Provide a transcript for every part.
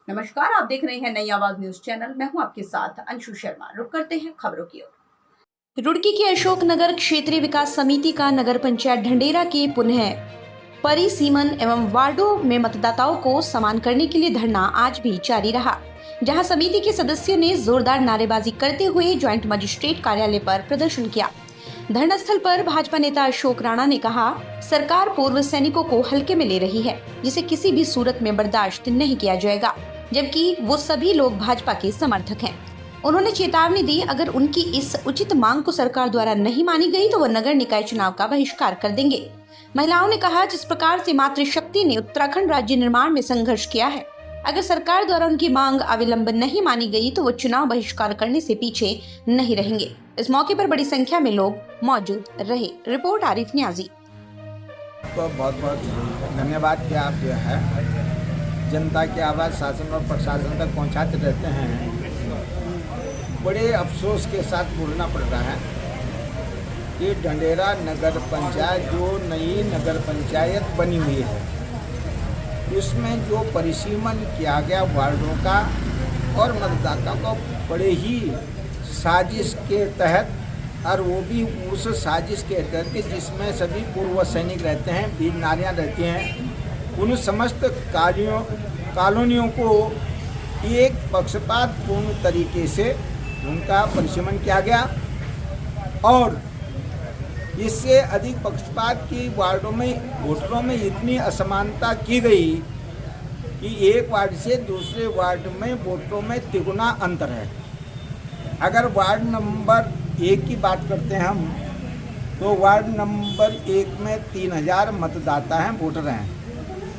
नमस्कार, आप देख रहे हैं नई आवाज न्यूज चैनल। मैं हूं आपके साथ अंशु शर्मा। रुक करते हैं खबरों की ओर। रुड़की के अशोकनगर क्षेत्रीय विकास समिति का नगर पंचायत ढंडेरा के पुनः परिसीमन एवं वार्डों में मतदाताओं को समान करने के लिए धरना आज भी जारी रहा, जहां समिति के सदस्यों ने जोरदार नारेबाजी करते हुए ज्वाइंट मजिस्ट्रेट कार्यालय पर प्रदर्शन किया। धरना स्थल पर भाजपा नेता अशोक राणा ने कहा, सरकार पूर्व सैनिकों को हल्के में ले रही है, जिसे किसी भी सूरत में बर्दाश्त नहीं किया जाएगा, जबकि वो सभी लोग भाजपा के समर्थक हैं। उन्होंने चेतावनी दी, अगर उनकी इस उचित मांग को सरकार द्वारा नहीं मानी गई तो वो नगर निकाय चुनाव का बहिष्कार कर देंगे। महिलाओं ने कहा, जिस प्रकार से मातृशक्ति ने उत्तराखंड राज्य निर्माण में संघर्ष किया है, अगर सरकार द्वारा उनकी मांग अविलंब नहीं मानी गई तो वो चुनाव बहिष्कार करने से पीछे नहीं रहेंगे। इस मौके पर बड़ी संख्या में लोग मौजूद रहे। रिपोर्ट आरिफ न्याजी। तो बहुत बहुत धन्यवाद कि आप जो है जनता की आवाज़ शासन और प्रशासन तक पहुंचाते रहते हैं। बड़े अफसोस के साथ बोलना पड़ रहा है कि ढंडेरा नगर पंचायत जो नई नगर पंचायत बनी हुई है, उसमें जो परिसीमन किया गया वार्डों का और मतदाता को बड़े ही साजिश के तहत, और वो भी उस साजिश के तहत कि जिसमें सभी पूर्व सैनिक रहते हैं, वीर नारियाँ रहती हैं, उन समस्त कॉलोनियों को एक पक्षपातपूर्ण तरीके से उनका परिसीमन किया गया। और इससे अधिक पक्षपात की वार्डों में वोटरों में इतनी असमानता की गई कि एक वार्ड से दूसरे वार्ड में वोटरों में तिगुना अंतर है। अगर वार्ड नंबर 1 की बात करते हैं हम, तो वार्ड नंबर 1 में 3000 मतदाता हैं, वोटर हैं।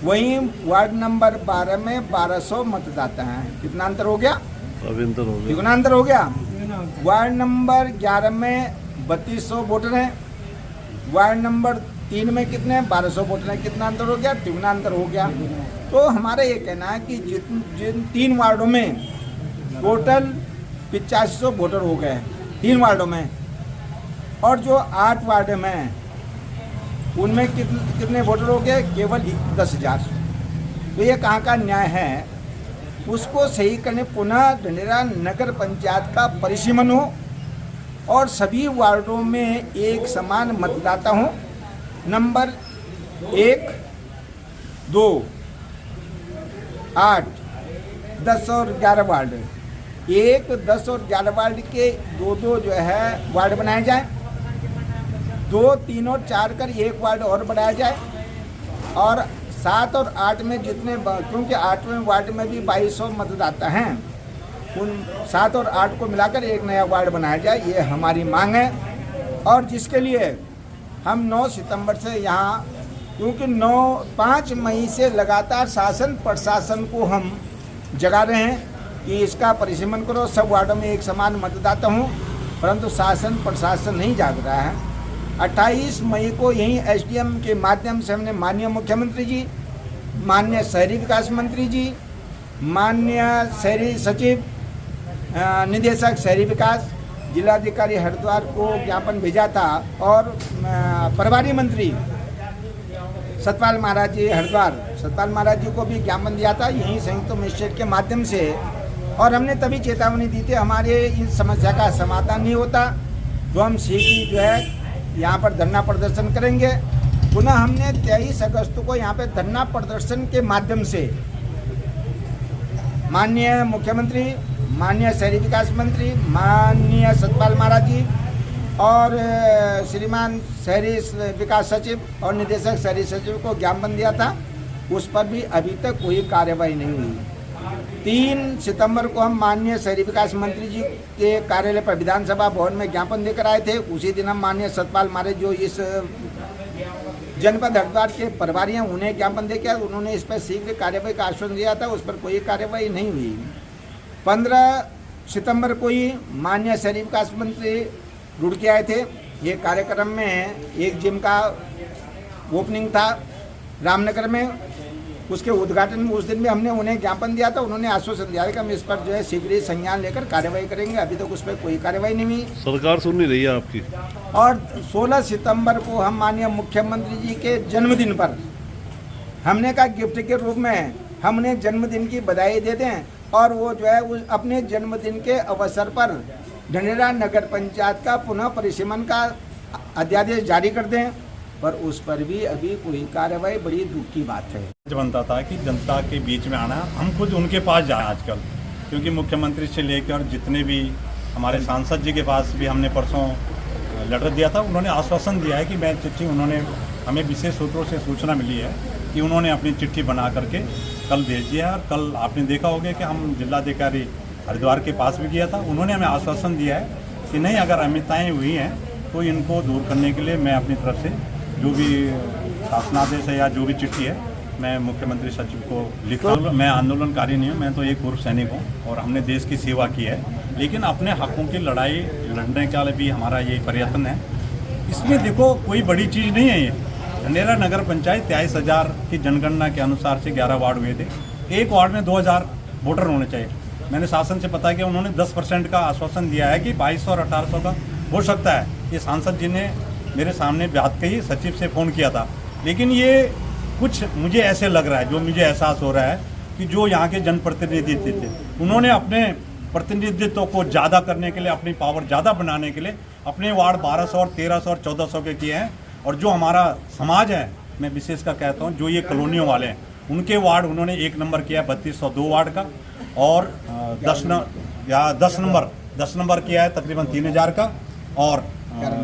वहीं वार्ड नंबर 12 में 1200 मतदाता हैं। कितना अंतर हो गया? तिगुना अंतर हो गया। वार्ड नंबर 11 में 3200 वोटर हैं। वार्ड नंबर 3 में कितने? 1200 वोटर हैं। कितना अंतर हो गया? तिगुना अंतर हो गया। तो हमारा ये कहना है कि जिन 3 वार्डों में टोटल 8500 वोटर हो गए 3 वार्डों में, और जो 8 वार्ड में उनमें कितने वोटर हो गए? केवल 10,000। तो ये कहाँ का न्याय है? उसको सही करने पुनः ढंडेरा नगर पंचायत का परिसीमन हो और सभी वार्डों में एक समान मतदाता हो। नंबर 1, 2, 8, 10 और 11 वार्ड, 1, 10 और 11 वार्ड के 2-2 जो है वार्ड बनाए जाए। 2, 3 और 4 कर एक वार्ड और बढ़ाया जाए। और 7 और 8 में जितने, क्योंकि 8वें वार्ड में भी 2200 मतदाता हैं, उन 7 और 8 को मिलाकर एक नया वार्ड बनाया जाए। ये हमारी मांग है। और जिसके लिए हम 9 सितंबर से यहाँ, क्योंकि 5 मई से लगातार शासन प्रशासन को हम जगा रहे हैं कि इसका परिसीमन करो, सब वार्डों में एक समान मतदाता हूँ, परंतु शासन प्रशासन नहीं जाग रहा है। 28 मई को यहीं एसडीएम के माध्यम से हमने माननीय मुख्यमंत्री जी, माननीय शहरी विकास मंत्री जी, माननीय शहरी सचिव, निदेशक शहरी विकास, जिलाधिकारी हरिद्वार को ज्ञापन भेजा था, और प्रभारी मंत्री सतपाल महाराज जी हरिद्वार, सतपाल महाराज जी को भी ज्ञापन दिया था यहीं संयुक्त मजिस्ट्रेट के माध्यम से। और हमने तभी चेतावनी दी थी, हमारे इस समस्या का समाधान नहीं होता तो हम शीघ्र जो है यहाँ पर धरना प्रदर्शन करेंगे। पुनः हमने 23 अगस्त को यहाँ पे धरना प्रदर्शन के माध्यम से माननीय मुख्यमंत्री, माननीय शहरी विकास मंत्री, माननीय सतपाल महाराज जी और श्रीमान शहरी विकास सचिव और निदेशक शहरी सचिव को ज्ञापन दिया था। उस पर भी अभी तक कोई कार्रवाई नहीं हुई। 3 सितंबर को हम माननीय शहरी विकास मंत्री जी के कार्यालय पर विधानसभा भवन में ज्ञापन देकर आए थे। उसी दिन हम माननीय सतपाल महाराज जो इस जनपद हरिद्वार के प्रभारी हैं, उन्हें ज्ञापन देकर उन्होंने इस पर शीघ्र कार्रवाई का आश्वासन दिया था। उस पर कोई कार्रवाई नहीं हुई। 15 सितंबर को ही माननीय शहरी विकास मंत्री रुड़की आए थे। ये कार्यक्रम में एक जिम का ओपनिंग था रामनगर में, उसके उद्घाटन में उस दिन भी हमने उन्हें ज्ञापन दिया था। उन्होंने आश्वासन दिया कि हम इस पर जो है शीघ्र संज्ञान लेकर कार्रवाई करेंगे। अभी तक उस पर कोई कार्रवाई नहीं हुई, सरकार सुन नहीं रही है आपकी। और 16 सितंबर को हम माननीय मुख्यमंत्री जी के जन्मदिन पर हमने कहा गिफ्ट के रूप में हमने जन्मदिन की बधाई दे दें और वो जो है उस अपने जन्मदिन के अवसर पर ढंढेरा नगर पंचायत का पुनः परिसीमन का अध्यादेश जारी कर दें, पर उस पर भी अभी कोई कार्रवाई बड़ी दुख की बात है। बनता था कि जनता के बीच में आना, हम खुद उनके पास जाए आजकल, क्योंकि मुख्यमंत्री से लेकर जितने भी हमारे सांसद जी के पास भी हमने परसों लेटर दिया था, उन्होंने आश्वासन दिया है कि मैं चिट्ठी, उन्होंने हमें विशेष सूत्रों से सूचना मिली है कि उन्होंने अपनी चिट्ठी बना करके कल भेज दिया है। और कल आपने देखा होगा कि हम जिलाधिकारी हरिद्वार के पास भी गया था, उन्होंने हमें आश्वासन दिया है कि नहीं, अगर अमिताएँ हुई हैं तो इनको दूर करने के लिए मैं अपनी तरफ से जो भी शासनादेश है या जो भी चिट्ठी है मैं मुख्यमंत्री सचिव को लिखा। मैं आंदोलनकारी नहीं हूँ, मैं तो एक पूर्व सैनिक हूँ और हमने देश की सेवा की है, लेकिन अपने हकों की लड़ाई लड़ने का भी हमारा ये प्रयत्न है। इसमें देखो कोई बड़ी चीज़ नहीं है। ये ढंढेरा नगर पंचायत 23,000 की जनगणना के अनुसार से 11 वार्ड हुए थे, एक वार्ड में 2,000 वोटर होने चाहिए। मैंने शासन से पता किया, उन्होंने 10% का आश्वासन दिया है कि 2200 और 1800 का हो सकता है। ये सांसद जी ने मेरे सामने बात कही, सचिव से फ़ोन किया था, लेकिन ये कुछ मुझे ऐसे लग रहा है, जो मुझे एहसास हो रहा है कि जो यहाँ के जनप्रतिनिधि थे उन्होंने अपने प्रतिनिधित्व को ज़्यादा करने के लिए, अपनी पावर ज़्यादा बनाने के लिए अपने वार्ड 1200 और 1300 और 1400 के किए हैं। और जो हमारा समाज है, मैं विशेषकर कहता हूँ, जो ये कॉलोनियों वाले हैं, उनके वार्ड उन्होंने 1 नंबर किया 3202 वार्ड का, और 10 नंबर किया है तकरीबन 3000 का, और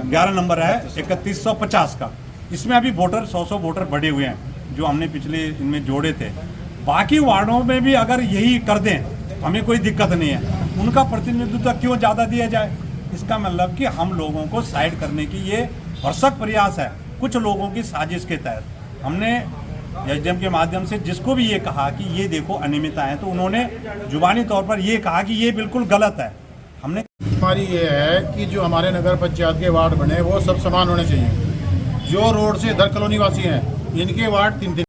11 नंबर है 3150 का। इसमें अभी वोटर 100 वोटर बढ़े हुए हैं जो हमने पिछले इनमें जोड़े थे। बाकी वार्डों में भी अगर यही कर दें हमें कोई दिक्कत नहीं है, उनका प्रतिनिधित्व क्यों ज़्यादा दिया जाए। इसका मतलब कि हम लोगों को साइड करने की ये भरसक प्रयास है कुछ लोगों की साजिश के तहत। हमने एसडीएम के माध्यम से जिसको भी ये कहा कि ये देखो अनियमितता है, तो उन्होंने जुबानी तौर पर ये कहा कि ये बिल्कुल गलत है। हमने हमारी ये है कि जो हमारे नगर पंचायत के वार्ड बने वो सब समान होने चाहिए। जो रोड से इधर कॉलोनी वासी हैं, इनके वार्ड 3